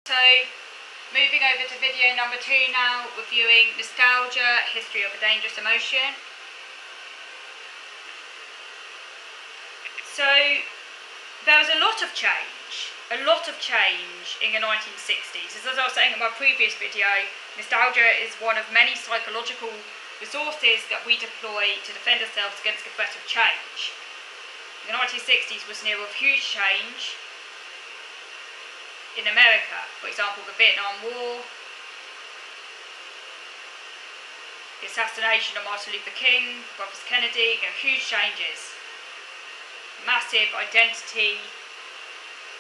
So, moving over to video number 2 now, reviewing nostalgia, history of a dangerous emotion. So, there was a lot of change in the 1960s. As I was saying in my previous video, nostalgia is one of many psychological resources that we deploy to defend ourselves against the threat of change. The 1960s was an era of huge change in America. For example, the Vietnam War, the assassination of Martin Luther King, Robert Kennedy, huge changes. Massive identity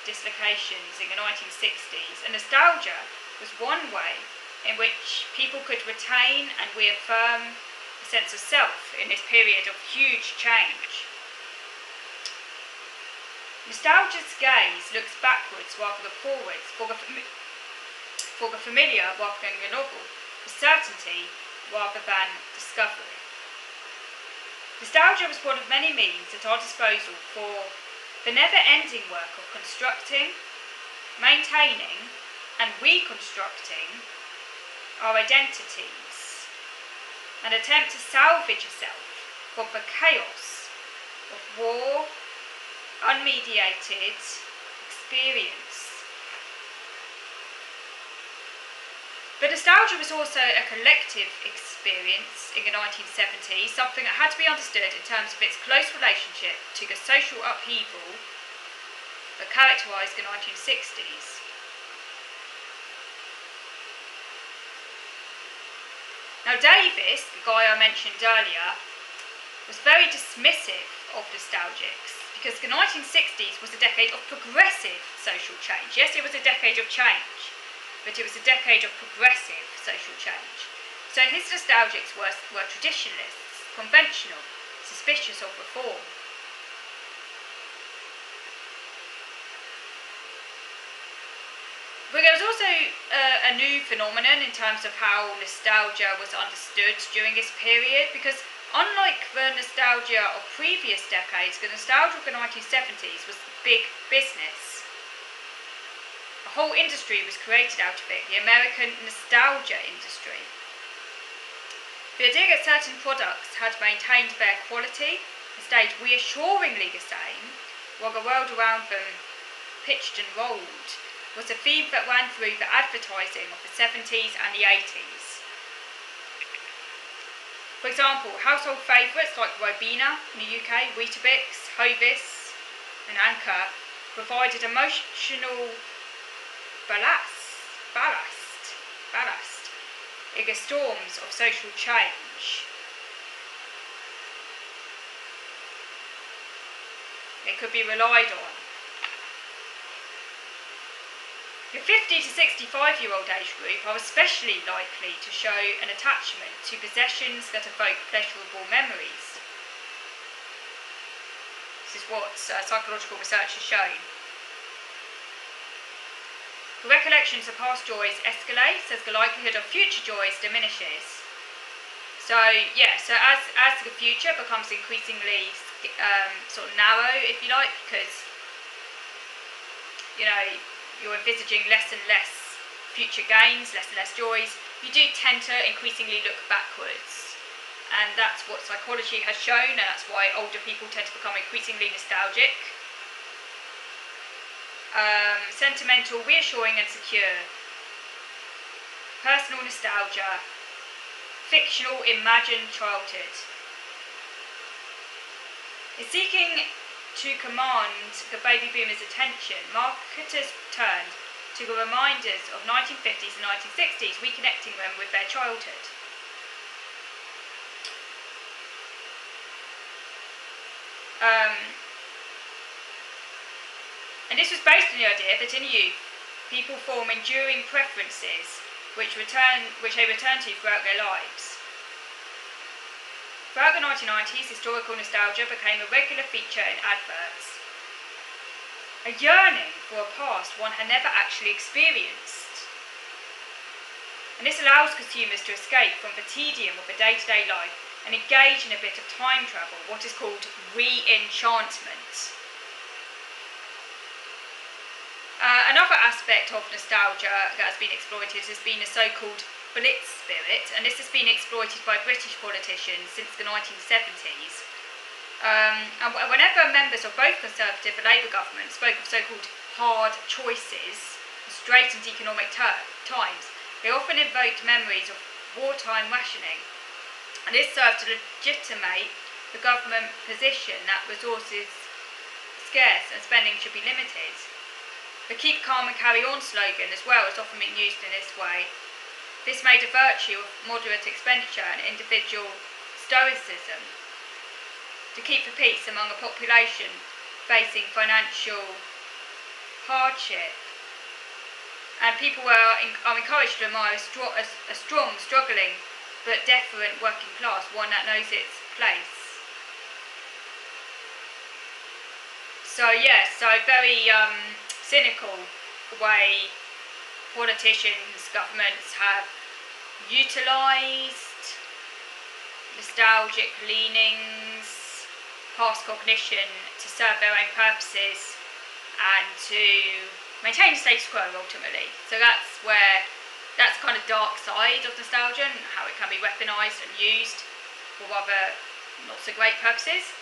dislocations in the 1960s. And nostalgia was one way in which people could retain and reaffirm a sense of self in this period of huge change. Nostalgia's gaze looks backwards rather than forwards, for the familiar rather than the novel, for certainty rather than discovery. Nostalgia was one of many means at our disposal for the never-ending work of constructing, maintaining and reconstructing our identities, an attempt to salvage yourself from the chaos of war, unmediated experience. But nostalgia was also a collective experience in the 1970s, something that had to be understood in terms of its close relationship to the social upheaval that characterised the 1960s. Now Davis, the guy I mentioned earlier, was very dismissive of nostalgics, because the 1960s was a decade of progressive social change. Yes, it was a decade of change, but it was a decade of progressive social change. So his nostalgics were traditionalists, conventional, suspicious of reform. But there was also a new phenomenon in terms of how nostalgia was understood during this period, because unlike the nostalgia of previous decades, the nostalgia of the 1970s was big business. A whole industry was created out of it, the American nostalgia industry. The idea that certain products had maintained their quality and stayed reassuringly the same, while the world around them pitched and rolled, was a theme that ran through the advertising of the 70s and the 80s. For example, household favourites like Ribena in the UK, Weetabix, Hovis and Anchor provided emotional ballast in the storms of social change. It could be relied on. The 50 to 65-year-old age group are especially likely to show an attachment to possessions that evoke pleasurable memories. This is what psychological research has shown. The recollections of past joys escalates as the likelihood of future joys diminishes. So as the future becomes increasingly sort of narrow, if you like, because you're envisaging less and less future gains, less and less joys, you do tend to increasingly look backwards. And that's what psychology has shown, and that's why older people tend to become increasingly nostalgic. Sentimental, reassuring and secure. Personal nostalgia. Fictional, imagined childhood. In seeking to command the baby boomers' attention, marketers turned to the reminders of 1950s and 1960s, reconnecting them with their childhood. And this was based on the idea that in youth, people form enduring preferences which they return to throughout their lives. Throughout the 1990s, historical nostalgia became a regular feature in adverts. A yearning for a past one had never actually experienced. And this allows consumers to escape from the tedium of a day-to-day life and engage in a bit of time travel, what is called re-enchantment. Another aspect aspect of nostalgia that has been exploited has been a so-called Blitz spirit, and this has been exploited by British politicians since the 1970s. And whenever members of both Conservative and Labour governments spoke of so-called hard choices, straitened economic times, they often invoked memories of wartime rationing, and this served to legitimate the government position that resources scarce and spending should be limited. The keep calm and carry on slogan as well has often been used in this way. This made a virtue of moderate expenditure and individual stoicism to keep the peace among a population facing financial hardship. And people are encouraged to admire a strong, struggling but deferent working class, one that knows its place. So yes, so very cynical way politicians, governments have utilised nostalgic leanings, past cognition to serve their own purposes and to maintain the status quo ultimately. So that's kind of dark side of nostalgia and how it can be weaponised and used for rather not so great purposes.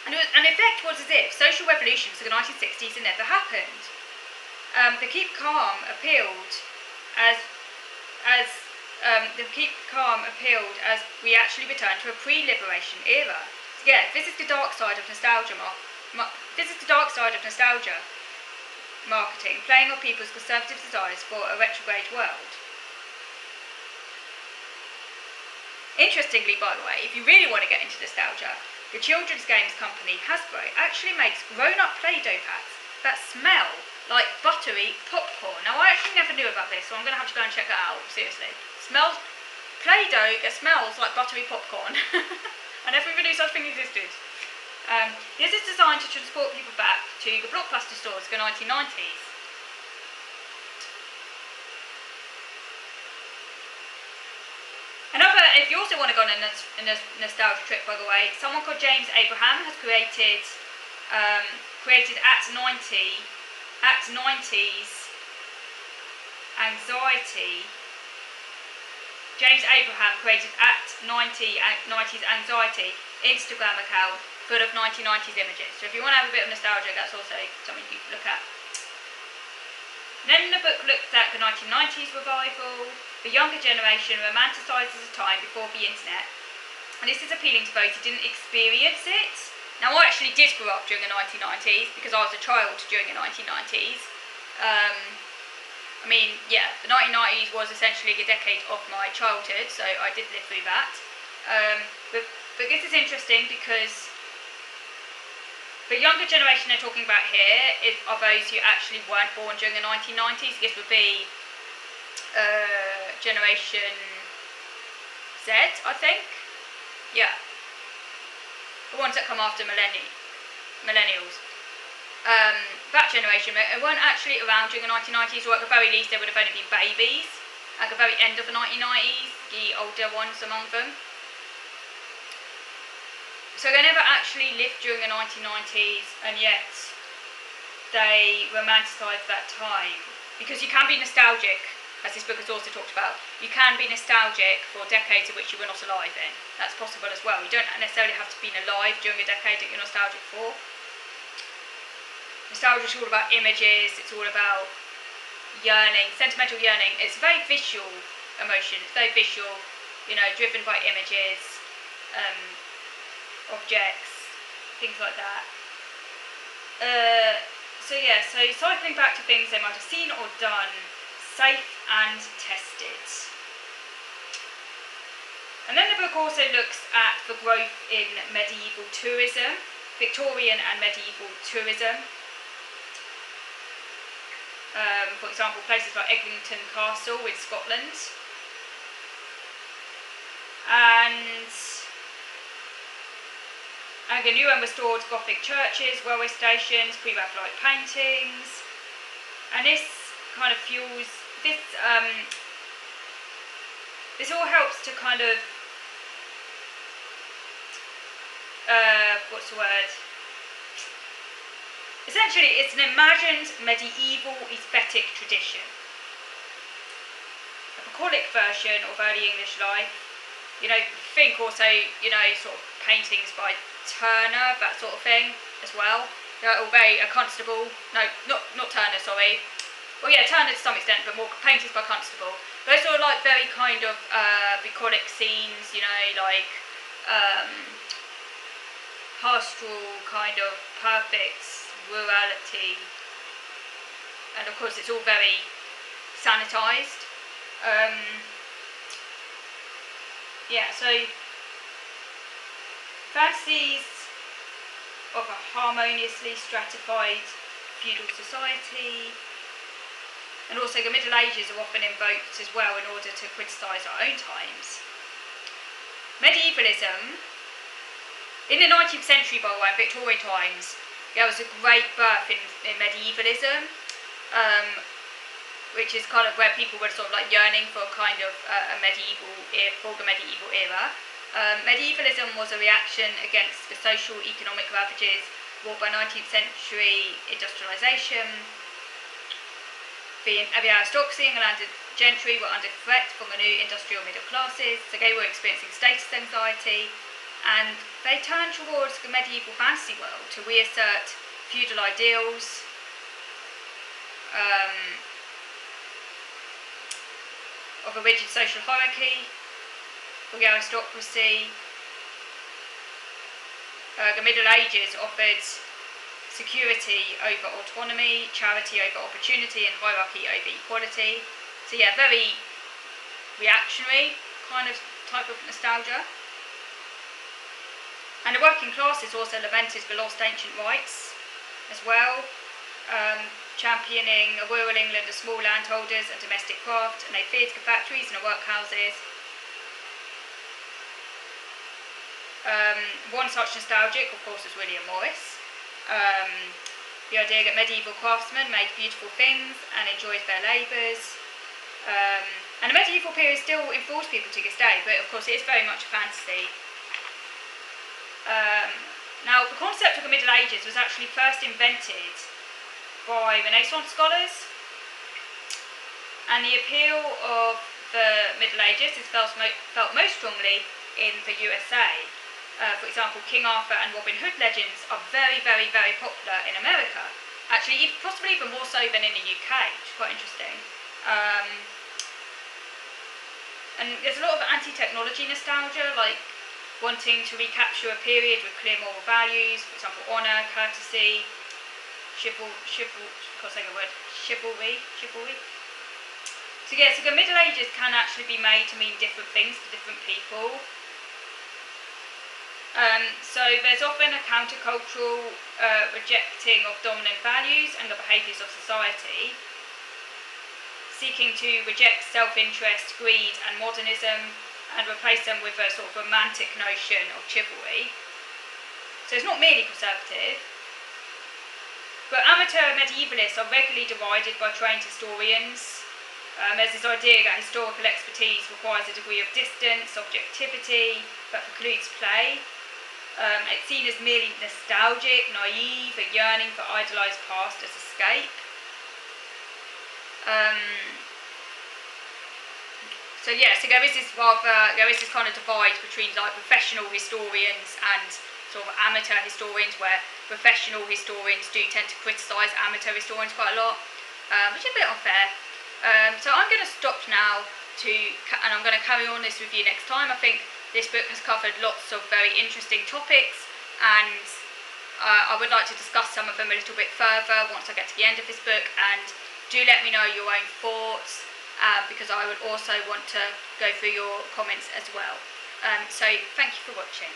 And the effect was as if social revolutions of the 1960s had never happened. The keep calm appealed as we actually returned to a pre-liberation era. So yeah, this is the dark side of nostalgia. This is the dark side of nostalgia marketing, playing on people's conservative desires for a retrograde world. Interestingly, by the way, if you really want to get into nostalgia, the children's games company Hasbro actually makes grown-up Play-Doh packs that smell like buttery popcorn. Now, I actually never knew about this, so I'm going to have to go and check that out, seriously. Play-Doh that smells like buttery popcorn. I never even knew such thing existed. This is designed to transport people back to the blockbuster stores of the 1990s. If you also want to go on a nostalgia trip, by the way, someone called James Abraham has created Act 90's Anxiety. James Abraham created Act 90's Anxiety Instagram account full of 1990s images. So if you want to have a bit of nostalgia, that's also something you can look at. Then the book looked at the 1990s revival. The younger generation romanticises a time before the internet, and this is appealing to those who didn't experience it. Now, I actually did grow up during the 1990s because I was a child during the 1990s. The 1990s was essentially a decade of my childhood, so I did live through that. But this is interesting because the younger generation they're talking about here are those who actually weren't born during the 1990s. This would be Generation Z, I think. Yeah. The ones that come after millennials. That generation, they weren't actually around during the 1990s, or at the very least they would have only been babies at the very end of the 1990s, the older ones among them. So they never actually lived during the 1990s, and yet they romanticised that time. Because you can be nostalgic, as this book has also talked about, you can be nostalgic for decades in which you were not alive in. That's possible as well. You don't necessarily have to be alive during a decade that you're nostalgic for. Nostalgia is all about images, it's all about yearning, sentimental yearning. It's a very visual emotion, it's very visual, driven by images, objects, things like that. So cycling back to things they might have seen or done, safe and tested. And then the book also looks at the growth in medieval tourism, Victorian and medieval tourism. For example, places like Eglinton Castle in Scotland. And the new and restored Gothic churches, railway stations, pre-Raphaelite paintings. And this kind of fuels this. This all helps to kind of Essentially, it's an imagined medieval aesthetic tradition. A bucolic version of early English life. Think also, sort of paintings by Turner, that sort of thing as well. They're all very Constable. No, not Turner, sorry. Well, yeah, Turner to some extent, but more paintings by Constable. Those are like very kind of bucolic scenes, like pastoral kind of perfect rurality, and of course it's all very sanitised. So fantasies of a harmoniously stratified feudal society, and also the Middle Ages are often invoked as well in order to criticise our own times. Medievalism, in the 19th century, by the way, in Victorian times, there was a great birth in medievalism, which is kind of where people were sort of like yearning for kind of the medieval era. Medievalism was a reaction against the social economic ravages wrought by 19th century industrialisation. The aristocracy and the landed gentry were under threat from the new industrial middle classes, so they were experiencing status anxiety, and they turned towards the medieval fantasy world to reassert feudal ideals, of a rigid social hierarchy for the aristocracy. The Middle Ages offered security over autonomy, charity over opportunity, and hierarchy over equality. So yeah, very reactionary kind of type of nostalgia. And the working classes also lamented the lost ancient rights as well, championing a rural England of small landholders and domestic craft, and they feared the factories and the workhouses. One such nostalgic, of course, was William Morris. The idea that medieval craftsmen made beautiful things and enjoyed their labours. And the medieval period still enthralls people to this day, but of course it is very much a fantasy. Now, the concept of the Middle Ages was actually first invented by Renaissance scholars, and the appeal of the Middle Ages is felt most strongly in the USA. For example, King Arthur and Robin Hood legends are very, very, very popular in America. Actually, possibly even more so than in the UK, which is quite interesting. And there's a lot of anti-technology nostalgia, like wanting to recapture a period with clear moral values, for example, honour, courtesy, chivalry. So yeah, so the Middle Ages can actually be made to mean different things to different people. So there's often a countercultural rejecting of dominant values and the behaviours of society, seeking to reject self-interest, greed and modernism and replace them with a sort of romantic notion of chivalry. So it's not merely conservative, but amateur medievalists are regularly derided by trained historians. There's this idea that historical expertise requires a degree of distance, objectivity, that precludes play. It's seen as merely nostalgic, naive, a yearning for idolised past as escape. So there is this kind of divide between like professional historians and sort of amateur historians, where professional historians do tend to criticise amateur historians quite a lot, which is a bit unfair. So I'm going to stop now and I'm going to carry on this with you next time. I think this book has covered lots of very interesting topics, and I would like to discuss some of them a little bit further once I get to the end of this book, and do let me know your own thoughts, because I would also want to go through your comments as well. So thank you for watching.